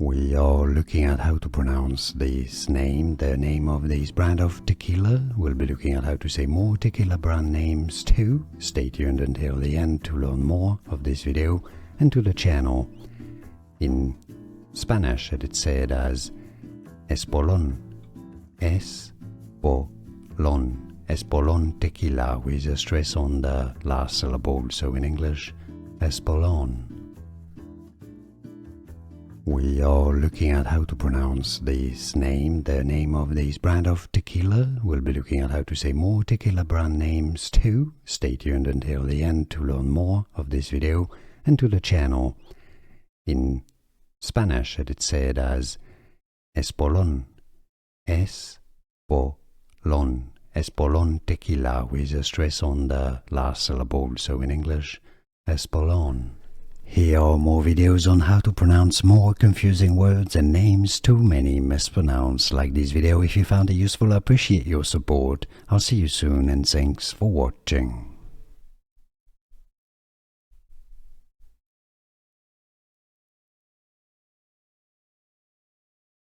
We are looking at how to pronounce this name, the name of this brand of tequila. We'll be looking at how to say more tequila brand names too. Stay tuned until the end to learn more of this video and to the channel. In Spanish, it's said as Espolon, Espolon, Espolon tequila with a stress on the last syllable, so in English, Espolon. We are looking at how to pronounce this name, the name of this brand of tequila. We'll be looking at how to say more tequila brand names too. Stay tuned until the end to learn more of this video and to the channel. In Spanish, it's said as Espolon, Espolon, Espolon tequila with a stress on the last syllable, so in English, Espolon. Here are more videos on how to pronounce more confusing words and names too many mispronounced. Like this video if you found it useful. I appreciate your support. I'll see you soon and thanks for watching.